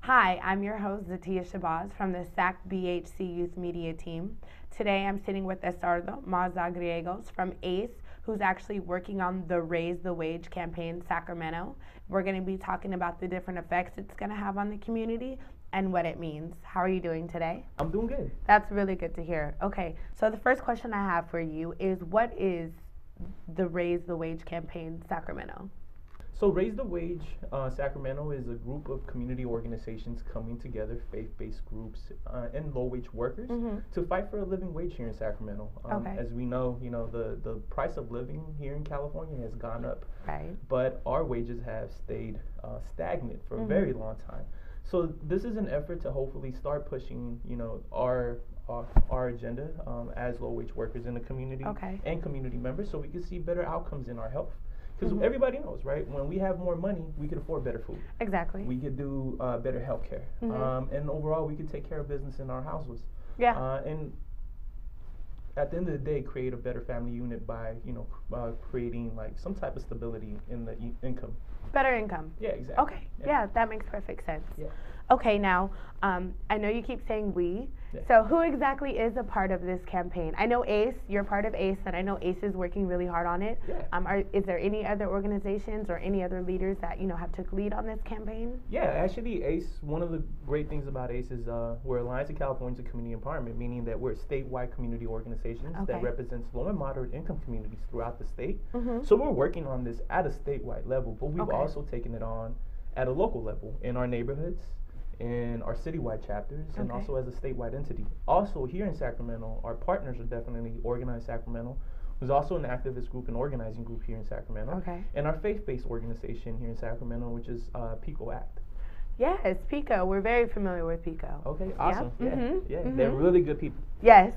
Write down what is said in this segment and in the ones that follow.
Hi, I'm your host, Zatia Shabazz from the SAC BHC Youth Media Team. Today I'm sitting with Estuardo Griegos from ACE, who's actually working on the Raise the Wage campaign in Sacramento. We're going to be talking about the different effects it's going to have on the community and what it means. How are you doing today? I'm doing good. That's really good to hear. Okay, so the first question I have for you is, what is the Raise the Wage campaign Sacramento? So Raise the Wage Sacramento is a group of community organizations coming together, faith-based groups and low-wage workers to fight for a living wage here in Sacramento. As we know, the price of living here in California has gone up, right? But our wages have stayed stagnant for a very long time. So this is an effort to hopefully start pushing, our agenda as low-wage workers in the community and community members, so we can see better outcomes in our health. Because everybody knows, right? When we have more money, we can afford better food. Exactly. We could do better health care. And overall, we could take care of business in our houses. Yeah. And at the end of the day, create a better family unit by, creating like some type of stability in the income. Better income. Yeah, exactly. Okay. Yeah, that makes perfect sense. Yeah. Okay, now, I know you keep saying we. Yeah. So who exactly is a part of this campaign? I know ACE, you're part of ACE, and I know ACE is working really hard on it. Yeah. Is there any other organizations or any other leaders that, have took lead on this campaign? Yeah, actually ACE, one of the great things about ACE is we're Alliance of Californians of Community Empowerment, meaning that we're a statewide community organization that represents low and moderate income communities throughout the state. So we're working on this at a statewide level, but we've also taken it on at a local level in our neighborhoods, in our citywide chapters, and also as a statewide entity. Also here in Sacramento, our partners are definitely Organized Sacramento, who's also an activist group and organizing group here in Sacramento, and our faith-based organization here in Sacramento, which is PICO Act. Yes, PICO. We're very familiar with PICO. Okay, awesome. Yeah, they're really good people. Yes.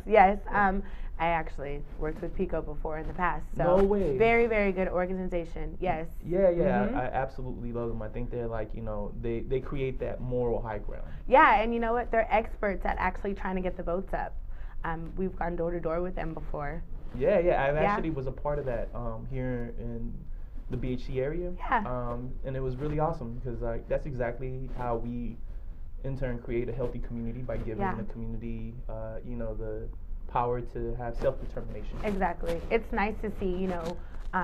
I actually worked with PICO before in the past. So no way. Very, very good organization. Yes. Yeah. I absolutely love them. I think they're like, they create that moral high ground. Yeah, and you know what? They're experts at actually trying to get the votes up. We've gone door to door with them before. Yeah. I actually was a part of that here in the BHC area. Yeah. And it was really awesome because that's exactly how we in turn create a healthy community by giving the community, the power to have self-determination. Exactly. It's nice to see,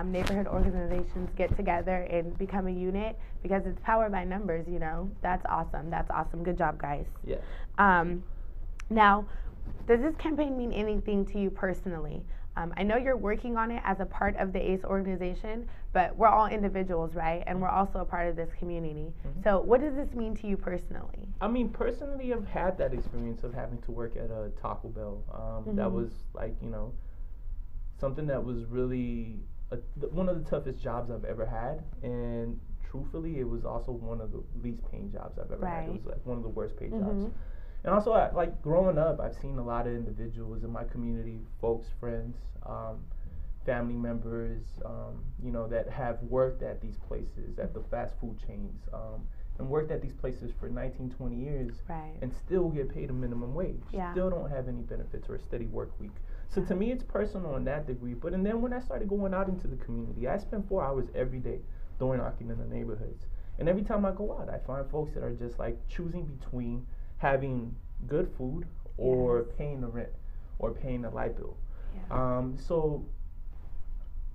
neighborhood organizations get together and become a unit because it's power by numbers, That's awesome. That's awesome. Good job, guys. Yeah. Now, does this campaign mean anything to you personally? I know you're working on it as a part of the ACE organization, but we're all individuals, right? And we're also a part of this community. So what does this mean to you personally? I mean, personally, I've had that experience of having to work at a Taco Bell. That was like, something that was really one of the toughest jobs I've ever had. And truthfully, it was also one of the least paying jobs I've ever had. It was like one of the worst paid jobs. And also, like growing up, I've seen a lot of individuals in my community, folks, friends, family members, that have worked at these places, at the fast food chains, and worked at these places for 19, 20 years, and still get paid a minimum wage, still don't have any benefits or a steady work week. So to me, it's personal in that degree. But and then when I started going out into the community, I spend 4 hours every day door knocking in the neighborhoods. And every time I go out, I find folks that are just like choosing between having good food or paying the rent or paying the light bill. So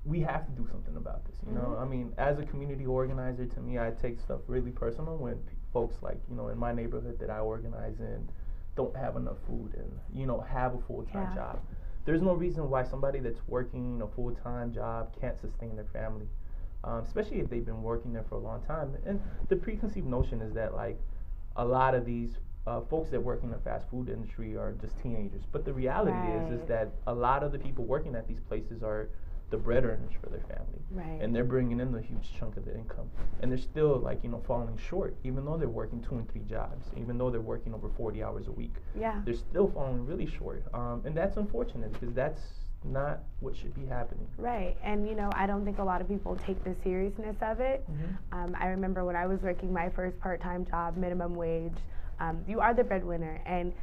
we have to do something about this, I mean, as a community organizer, to me, I take stuff really personal when folks like, in my neighborhood that I organize in don't have enough food and, have a full-time job. There's no reason why somebody that's working a full-time job can't sustain their family, especially if they've been working there for a long time. And the preconceived notion is that, like, a lot of these folks that work in the fast food industry are just teenagers. But the reality is that a lot of the people working at these places are the bread earners for their family. And they're bringing in a huge chunk of the income. And they're still, like, falling short, even though they're working 2 and 3 jobs, even though they're working over 40 hours a week. They're still falling really short. And that's unfortunate because that's not what should be happening. Right. And, I don't think a lot of people take the seriousness of it. I remember when I was working my first part-time job, minimum wage, you are the breadwinner, and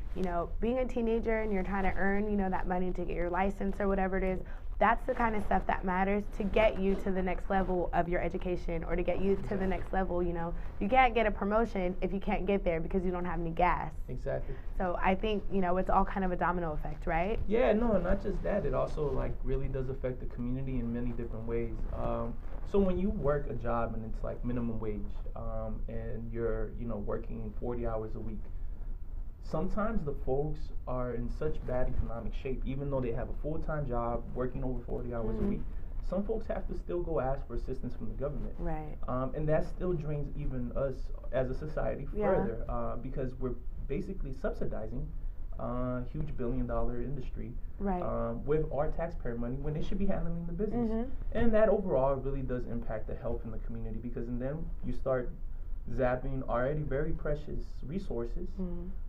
being a teenager and you're trying to earn that money to get your license or whatever it is, that's the kind of stuff that matters to get you to the next level of your education, or to get you to the next level. You know, you can't get a promotion if you can't get there because you don't have any gas. Exactly. So I think, you know, it's all kind of a domino effect, right? Yeah, no, not just that. It also like really does affect the community in many different ways. So when you work a job and it's like minimum wage, and you're, you know, working 40 hours a week, sometimes the folks are in such bad economic shape, even though they have a full-time job working over 40 hours a week. Some folks have to still go ask for assistance from the government. Right. And that still drains even us as a society further, because we're basically subsidizing huge billion-dollar industry with our taxpayer money when they should be handling the business. And that overall really does impact the health in the community, because then you start zapping already very precious resources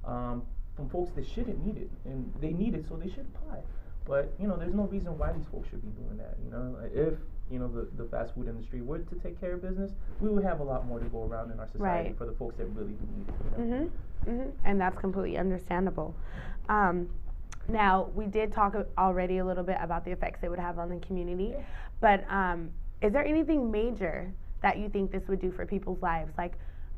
from folks that shouldn't need it, and they need it, so they should apply. But you know, there's no reason why these folks should be doing that. You know, like if you know the fast food industry were to take care of business, we would have a lot more to go around in our society for the folks that really do need it. You know? And that's completely understandable. Now, we did talk already a little bit about the effects it would have on the community, but is there anything major that you think this would do for people's lives? Like,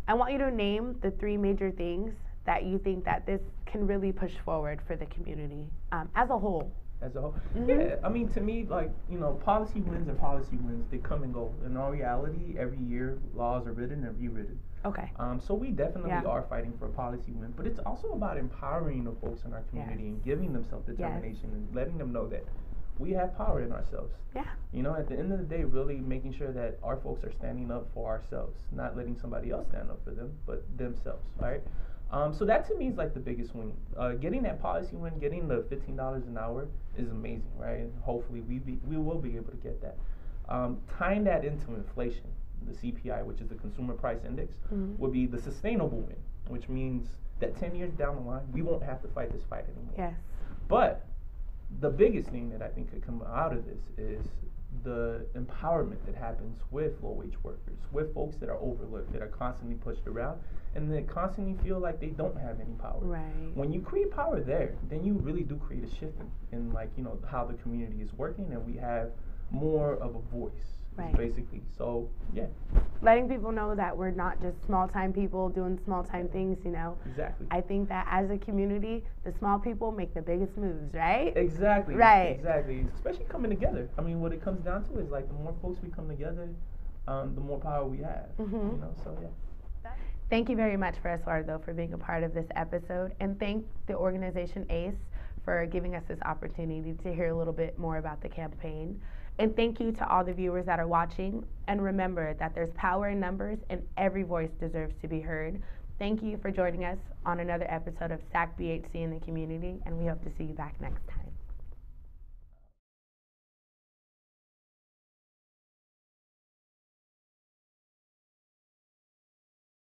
I want you to name the 3 major things that you think that this can really push forward for the community as a whole. As a whole, yeah. I mean, to me, like, you know, policy wins are policy wins. They come and go. In all reality, every year laws are written and rewritten. Okay. So we definitely are fighting for a policy win, but it's also about empowering the folks in our community and giving them self-determination and letting them know that we have power in ourselves. Yeah. You know, at the end of the day, really making sure that our folks are standing up for ourselves, not letting somebody else stand up for them, but themselves, right? So that to me is like the biggest win. Getting that policy win, getting the $15 an hour is amazing, right? And hopefully we will be able to get that. Tying that into inflation, the CPI, which is the Consumer Price Index, would be the sustainable win, which means that 10 years down the line, we won't have to fight this fight anymore. Yes. But the biggest thing that I think could come out of this is the empowerment that happens with low-wage workers, with folks that are overlooked, that are constantly pushed around, and that constantly feel like they don't have any power. Right. When you create power there, then you really do create a shift in like, you know, how the community is working, and we have more of a voice. Right. Basically. So, yeah. Letting people know that we're not just small-time people doing small-time things, you know. Exactly. I think that as a community, the small people make the biggest moves, right? Exactly. Right. Exactly. Especially coming together. I mean, what it comes down to is like the more folks we come together, the more power we have. You know, so yeah. Thank you very much for Estuardo for being a part of this episode, and thank the organization ACE for giving us this opportunity to hear a little bit more about the campaign. And thank you to all the viewers that are watching. And remember that there's power in numbers and every voice deserves to be heard. Thank you for joining us on another episode of SAC BHC in the community, and we hope to see you back next time.